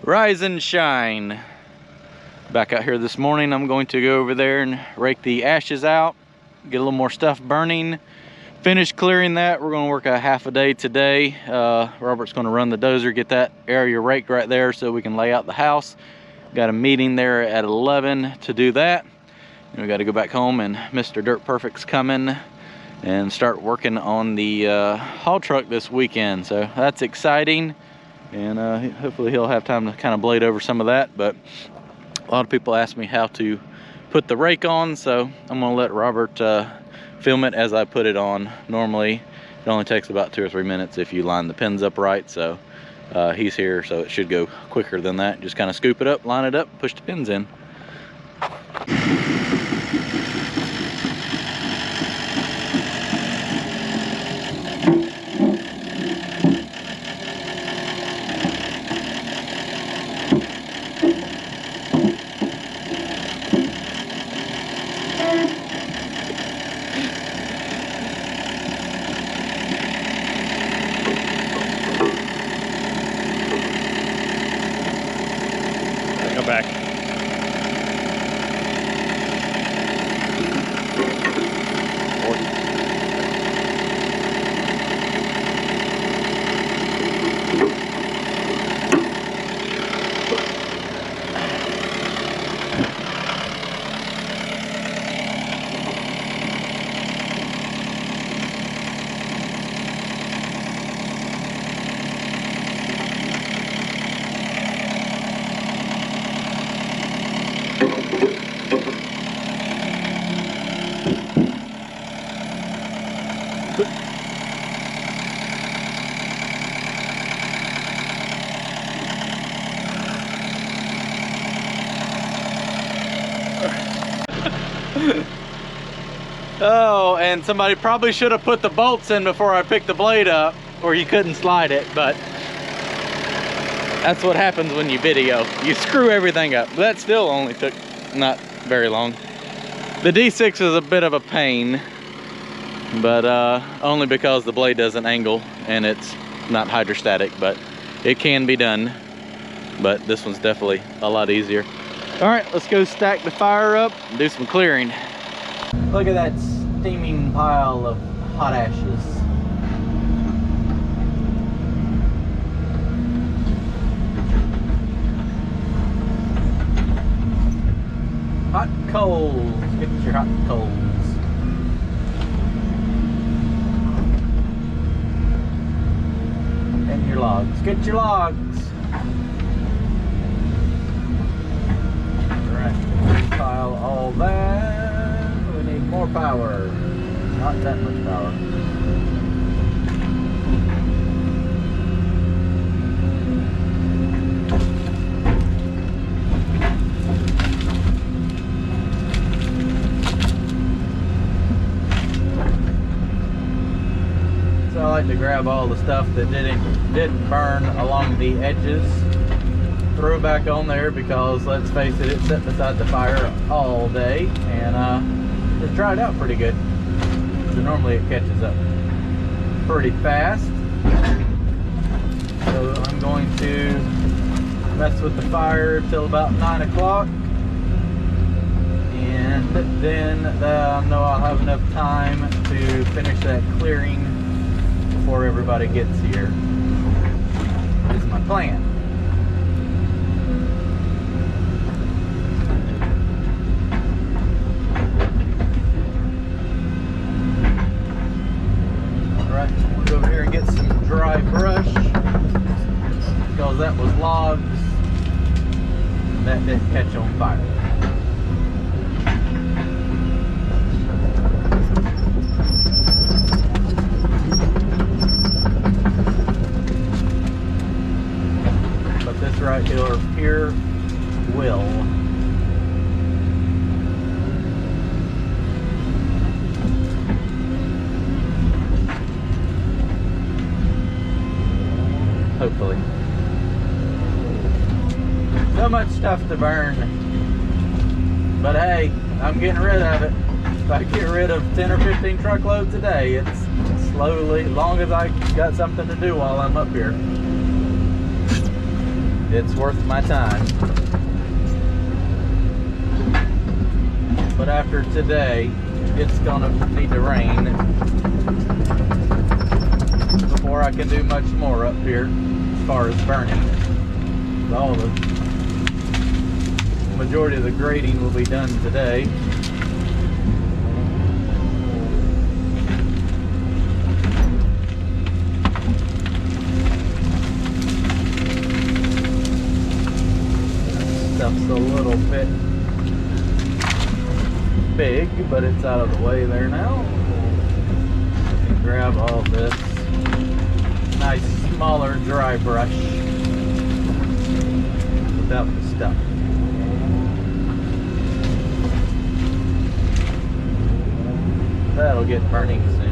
Rise and shine. Back out here this morning, I'm going to go over there and rake the ashes out, get a little more stuff burning, finish clearing that. We're going to work a half a day today. Robert's going to run the dozer, get that area raked right there so we can lay out the house. Got a meeting there at 11 to do that. And we got to go back home, and Mr. Dirt Perfect's coming and start working on the haul truck this weekend. So that's exciting, and hopefully he'll have time to kind of blade over some of that. But a lot of people ask me how to put the rake on, so I'm gonna let Robert film it as I put it on. Normally it only takes about 2 or 3 minutes if you line the pins up right, so he's here, so it should go quicker than that. Just kind of scoop it up, line it up, push the pins in. Go back. Oh, and somebody probably should have put the bolts in before I picked the blade up, or you couldn't slide it, but that's what happens when you video. You screw everything up. That still only took not very long. The D6 is a bit of a pain, but only because the blade doesn't angle and it's not hydrostatic, but it can be done. But this one's definitely a lot easier. All right, let's go stack the fire up and do some clearing. Look at that steaming pile of hot ashes. Hot coals, get your hot coals. And your logs, get your logs. All right, pile all that. We need more power, not that much power. So I like to grab all the stuff that didn't burn along the edges, throw back on there, because let's face it, it's sitting beside the fire all day, and it's dried out pretty good. So normally it catches up pretty fast. So I'm going to mess with the fire till about 9 o'clock, and then I know I'll have enough time to finish that clearing before everybody gets here. This is my plan. Over here and get some dry brush, because that was logs that didn't catch on fire. But this right here will. Hopefully. So much stuff to burn, but hey, I'm getting rid of it. If I get rid of 10 or 15 truckloads a day, it's slowly, as long as I got something to do while I'm up here. it's worth my time. But after today, it's gonna need to rain before I can do much more up here as far as burning. All the majority of the grading will be done today. Stuff's a little bit big, but it's out of the way there now. I can grab all this nice smaller dry brush without the stuff. That'll get burning soon.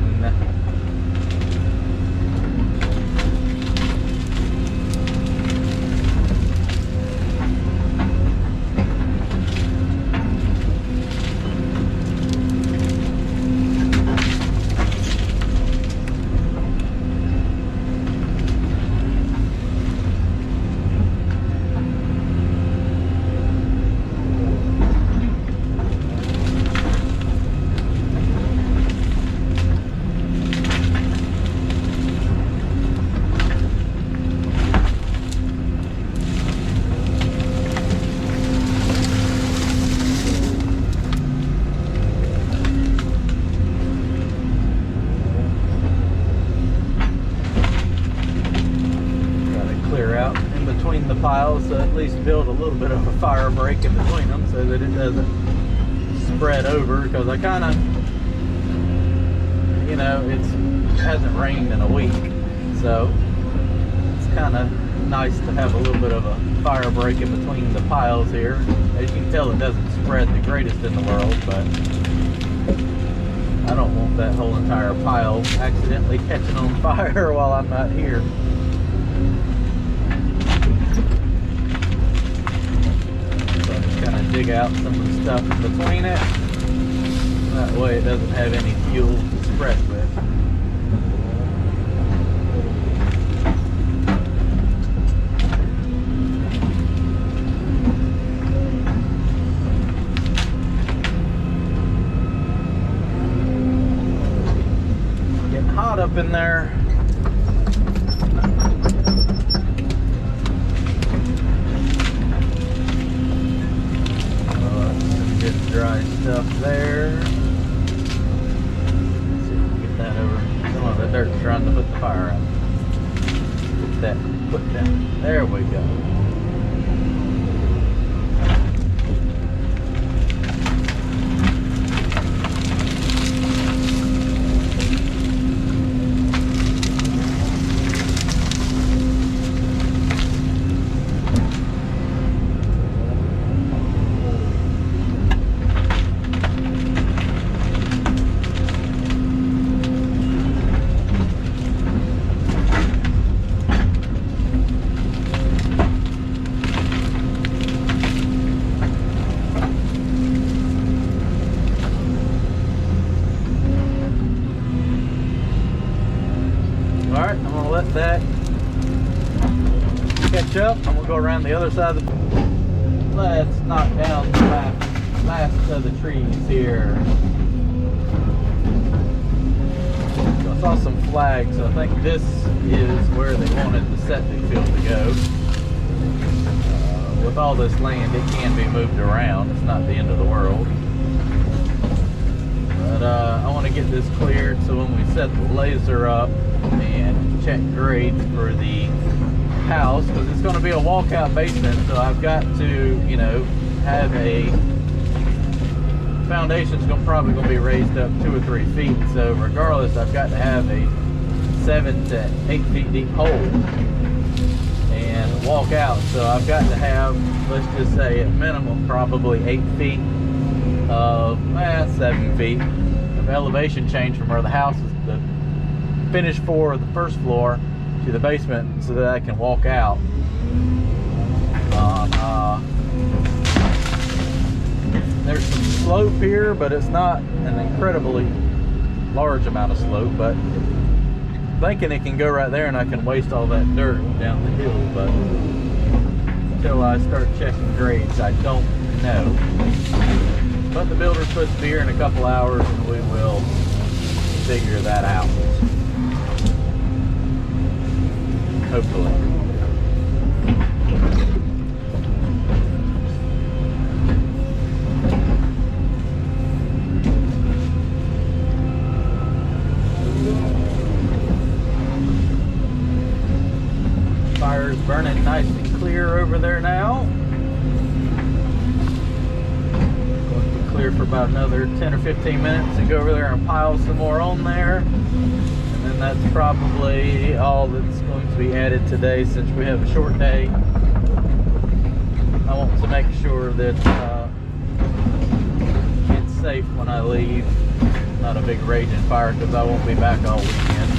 The piles, so at least build a little bit of a fire break in between them so that it doesn't spread over, because I kind of, you know, it hasn't rained in a week, so it's kind of nice to have a little bit of a fire break in between the piles here. As you can tell, it doesn't spread the greatest in the world, but I don't want that whole entire pile accidentally catching on fire while I'm not here. Dig out some of the stuff in between it. That way it doesn't have any fuel to spread with. Getting hot up in there. Dry stuff there. Let's see if we can get that over. Some of the dirt's trying to put the fire out. Get that put down. There we go. Alright, I'm going to let that catch up. I'm going to go around the other side of the... Let's knock down the last of the trees here. So I saw some flags. So I think this is where they wanted the septic field to go. With all this land, it can be moved around. It's not the end of the world. But I want to get this cleared so when we set the laser up and check grades for the house, because it's going to be a walkout basement, so I've got to, you know, have a foundation's probably going to be raised up 2 or 3 feet. So regardless, I've got to have a 7 to 8 feet deep hole and walk out. So I've got to have, let's just say at minimum, probably 8 feet of 7 feet of elevation change from where the house is, the finished floor of the first floor to the basement, so that I can walk out. There's some slope here, but it's not an incredibly large amount of slope, but I'm thinking it can go right there and I can waste all that dirt down the hill. But until I start checking grades. I don't know. But the builder's supposed to be here in a couple hours and we will figure that out. Hopefully. Fire's burning nice and clear over there now. Going to be clear for about another 10 or 15 minutes and go over there and pile some more on there. And then that's probably all that's going to be added today since we have a short day. I want to make sure that it's safe when I leave. Not a big raging fire because I won't be back all weekend.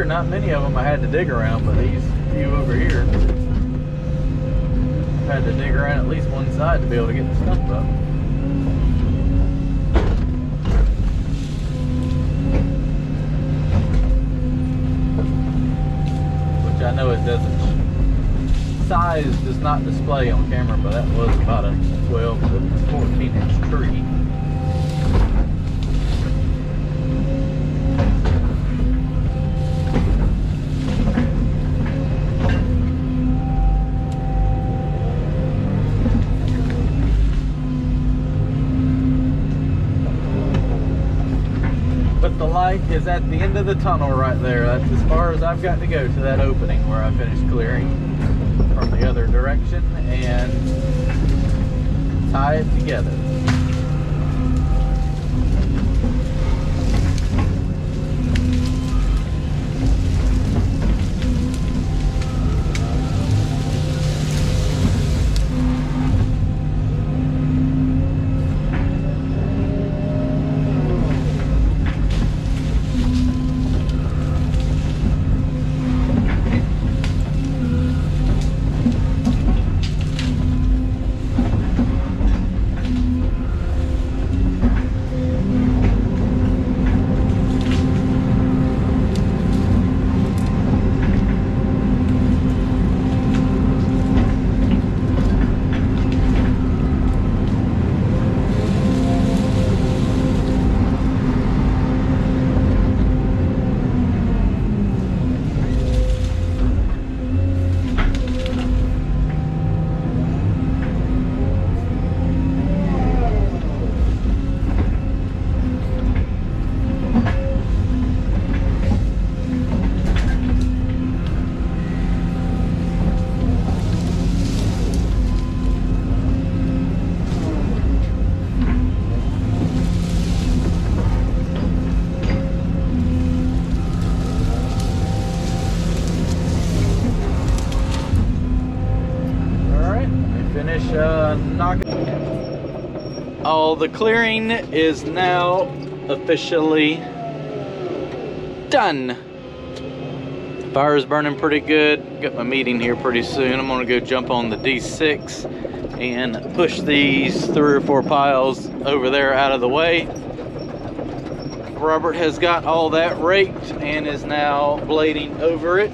Not many of them I had to dig around, but these few over here I had to dig around at least one side to be able to get the stump up. Which I know it doesn't, size does not display on camera, but that was about a 12 to 14 inch tree. The light is at the end of the tunnel right there. That's as far as I've got to go to that opening where I finished clearing from the other direction and tie it together. All the clearing is now officially done. Fire is burning pretty good. Got my meeting here pretty soon. I'm gonna go jump on the D6 and push these 3 or 4 piles over there out of the way. Robert has got all that raked and is now blading over it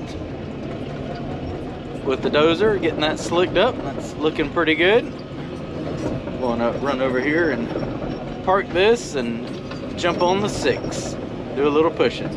with the dozer, getting that slicked up. That's looking pretty good. I'm gonna run over here and park this and jump on the 6. Do a little pushing.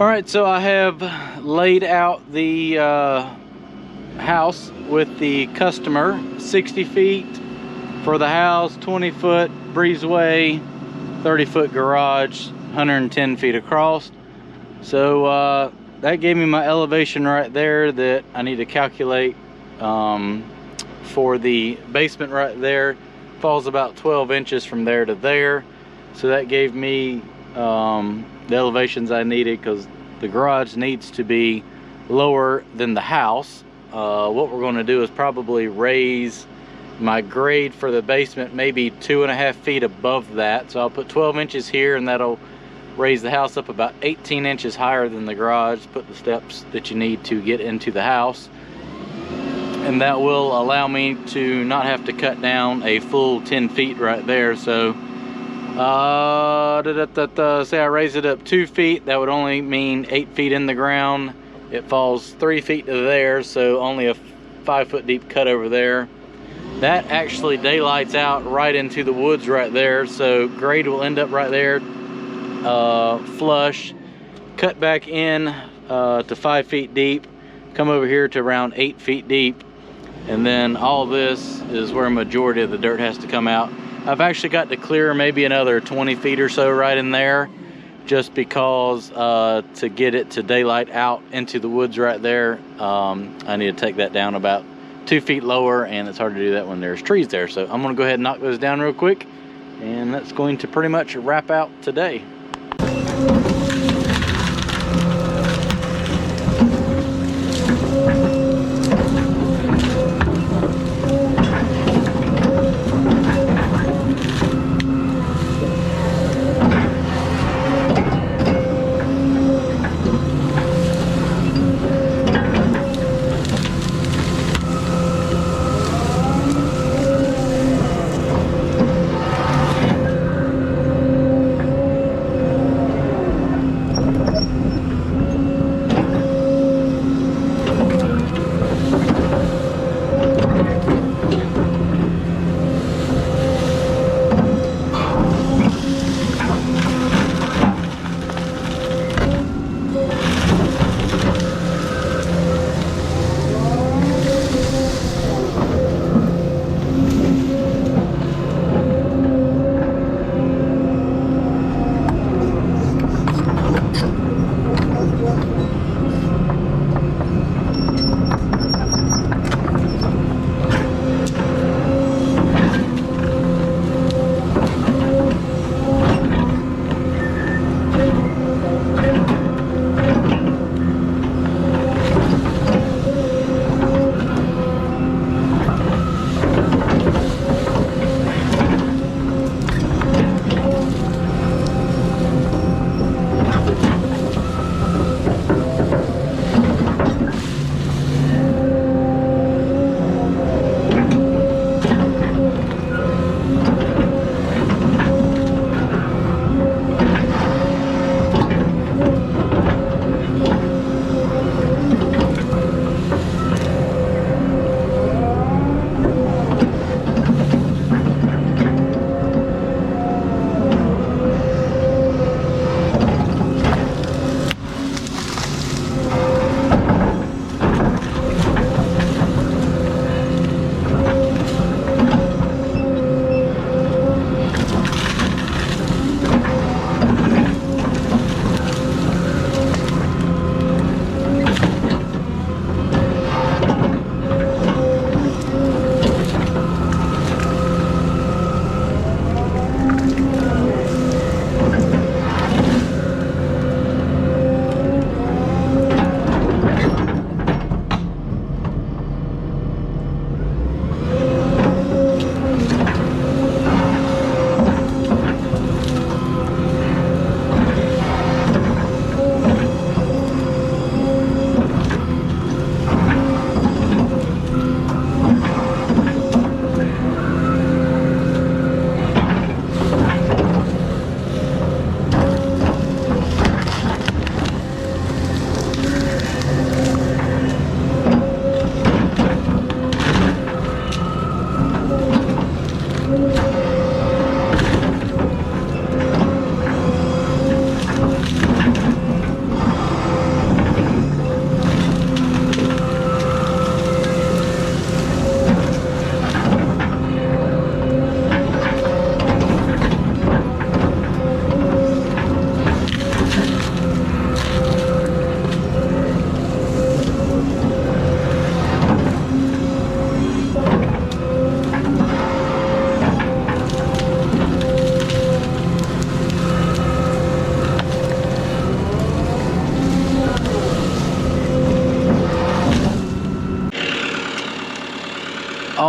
All right, so I have laid out the house with the customer. 60 feet for the house, 20-foot breezeway, 30-foot garage, 110 feet across. So that gave me my elevation right there that I need to calculate for the basement right there. Falls about 12 inches from there to there. So that gave me the elevations I needed, because the garage needs to be lower than the house. What we're going to do is probably raise my grade for the basement maybe 2.5 feet above that. So I'll put 12 inches here, and that'll raise the house up about 18 inches higher than the garage. Put the steps that you need to get into the house, and that will allow me to not have to cut down a full 10 feet right there. So say I raise it up 2 feet, that would only mean 8 feet in the ground. It falls 3 feet to there, so only a 5-foot deep cut over there. That actually daylights out right into the woods right there, so grade will end up right there, flush, cut back in to 5 feet deep, come over here to around 8 feet deep, and then all this is where a majority of the dirt has to come out. I've actually got to clear maybe another 20 feet or so right in there, just because to get it to daylight out into the woods right there, I need to take that down about 2 feet lower, and it's hard to do that when there's trees there. So I'm gonna go ahead and knock those down real quick, and that's going to pretty much wrap out today.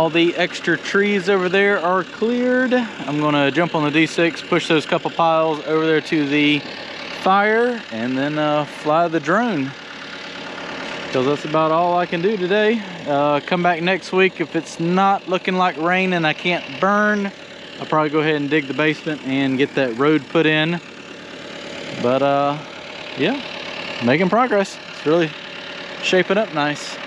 All the extra trees over there are cleared. I'm gonna jump on the D6, push those couple piles over there to the fire, and then fly the drone. Because that's about all I can do today. Come back next week. If it's not looking like rain and I can't burn, I'll probably go ahead and dig the basement and get that road put in. But yeah, making progress. It's really shaping up nice.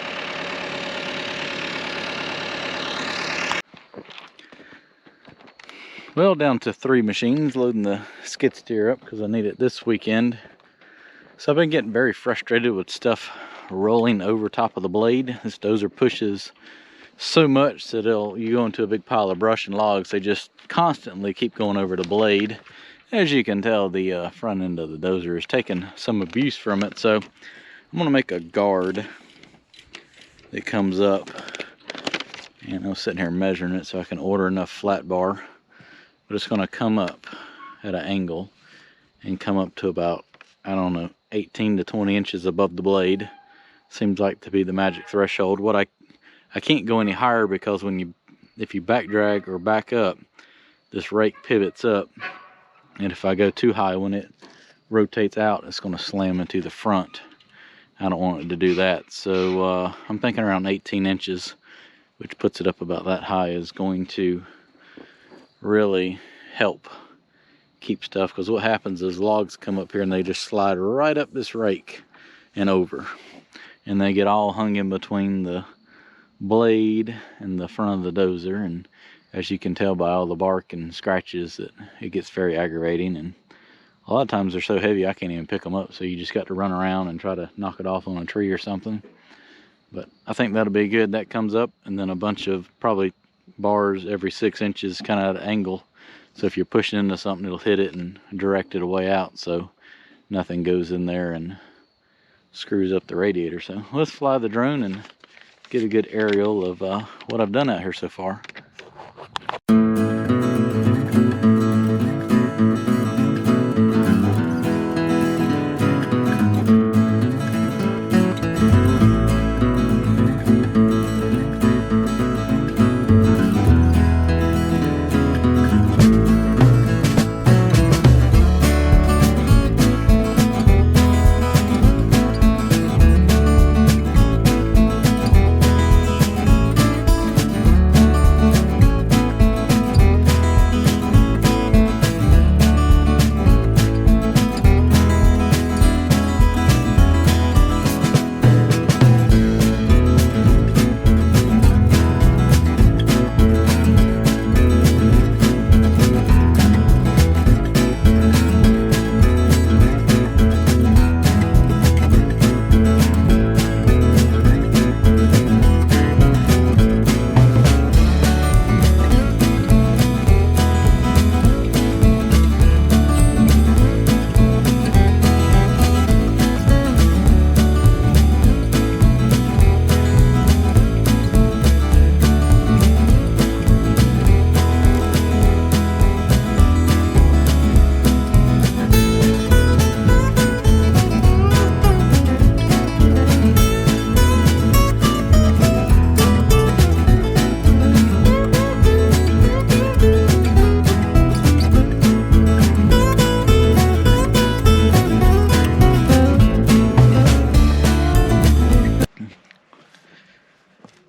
Well, down to 3 machines, loading the skid steer up because I need it this weekend. So I've been getting very frustrated with stuff rolling over top of the blade. This dozer pushes so much that you go into a big pile of brush and logs. They just constantly keep going over the blade. As you can tell, the front end of the dozer is taking some abuse from it. So I'm gonna make a guard that comes up, and I was sitting here measuring it so I can order enough flat bar. But it's gonna come up at an angle and come up to about, I don't know, 18 to 20 inches above the blade. Seems like to be the magic threshold. What I can't go any higher because if you back drag or back up, this rake pivots up, and if I go too high, when it rotates out, it's going to slam into the front. I don't want it to do that, so I'm thinking around 18 inches, which puts it up about that high, is going to really help keep stuff. Because what happens is logs come up here and they just slide right up this rake and over, and they get all hung in between the blade and the front of the dozer. And as you can tell by all the bark and scratches, that it gets very aggravating, and a lot of times they're so heavy I can't even pick them up, so you just got to run around and try to knock it off on a tree or something. But I think that'll be good. That comes up, and then a bunch of probably bars every 6 inches kind of at an angle, so if you're pushing into something, it'll hit it and direct it away out, so nothing goes in there and screws up the radiator. So let's fly the drone and get a good aerial of what I've done out here so far.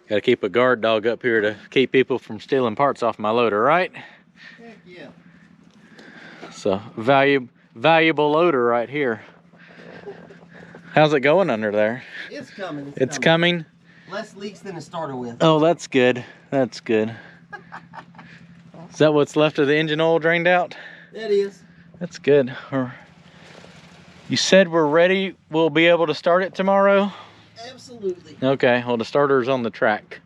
Got to keep a guard dog up here to keep people from stealing parts off my loader, right? Heck yeah. So valuable loader right here. How's it going under there? It's coming. It's coming. Less leaks than it started with. Oh, that's good. That's good. Is that what's left of the engine oil drained out? That is. That's good. You said we're ready. We'll be able to start it tomorrow? Absolutely. Okay, well the starter's on the track.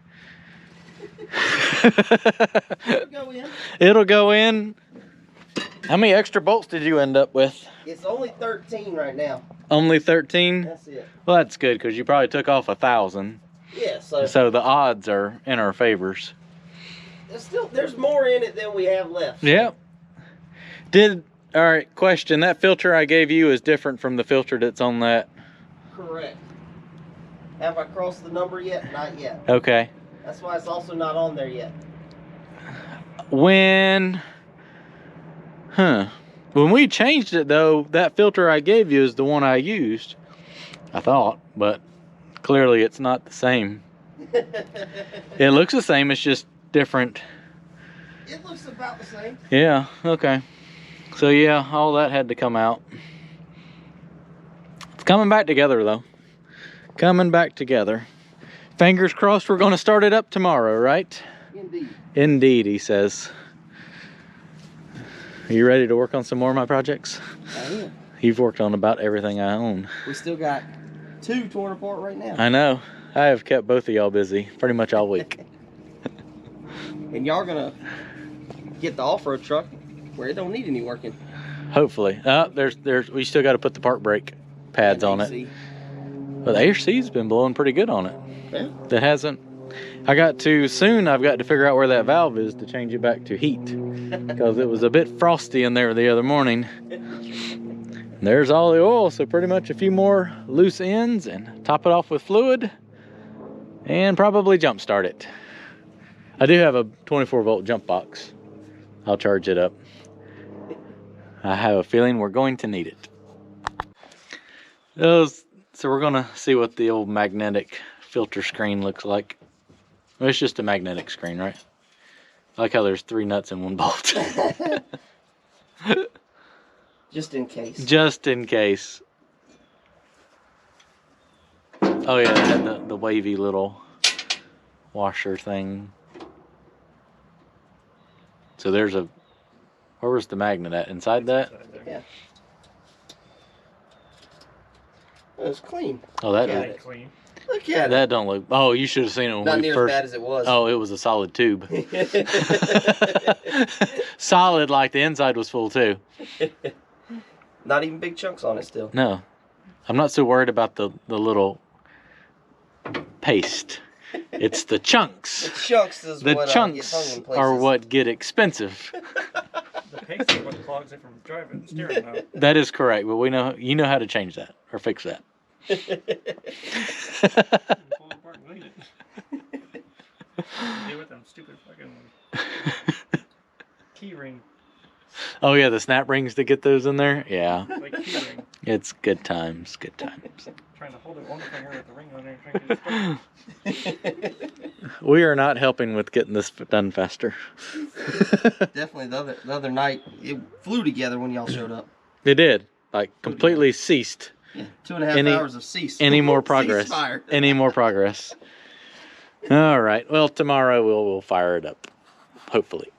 It'll go in. It'll go in. How many extra bolts did you end up with? It's only 13 right now. Only 13? That's it. Well, that's good because you probably took off 1,000. Yeah, so the odds are in our favors. There's more in it than we have left. Yep. All right, question. That filter I gave you is different from the filter that's on that? Correct. Have I crossed the number yet? Not yet. Okay. That's why it's also not on there yet. When we changed it though, that filter I gave you is the one I used, I thought, but clearly it's not the same. It looks the same, it's just different. It looks about the same. Yeah, okay. So yeah, all that had to come out. It's coming back together though. Coming back together. Fingers crossed we're going to start it up tomorrow, right? Indeed. Indeed, he says. Are you ready to work on some more of my projects? I am. You've worked on about everything I own. We still got 2 torn apart right now. I know. I have kept both of y'all busy pretty much all week. And y'all gonna get the off-road truck where it don't need any working. Hopefully. We still got to put the park brake pads on it. But the ARC's been blowing pretty good on it. Yeah. That hasn't. I've got to figure out where that valve is to change it back to heat, because it was a bit frosty in there the other morning. There's all the oil, so pretty much a few more loose ends and top it off with fluid and probably jump start it. I do have a 24-volt jump box. I'll charge it up. I have a feeling we're going to need it. So we're gonna see what the old magnetic filter screen looks like. Well, it's just a magnetic screen, right? I like how there's 3 nuts and 1 bolt. Just in case. Just in case. Oh yeah, they had the wavy little washer thing. So there's where was the magnet at? Inside that? Yeah. It was clean. Oh, that Look at is it. Clean. Look at that don't look. Oh, you should have seen it when Not we near first. as bad as it was. Oh, it was a solid tube. Solid, like the inside was full too. Not even big chunks on it still. No, I'm not so worried about the little paste. It's the chunks. The chunks is The what chunks gets hung in places. are what get expensive. The paste is what clogs it from driving the steering wheel. That is correct, but you know how to change that or fix that. Pull it apart and clean it. Deal with them stupid fucking key ring. Oh yeah, the snap rings to get those in there. Yeah, Like key ring. it's good times. Good times. Trying to hold it one finger with the ring on there. Trying to get it stuck. We are not helping with getting this done faster. Definitely the other night it flew together when y'all showed up. It did, like completely ceased. Yeah, 2.5 hours of cease. Any more progress? Ceasefire. Any more progress? All right. Well, tomorrow we'll fire it up, hopefully.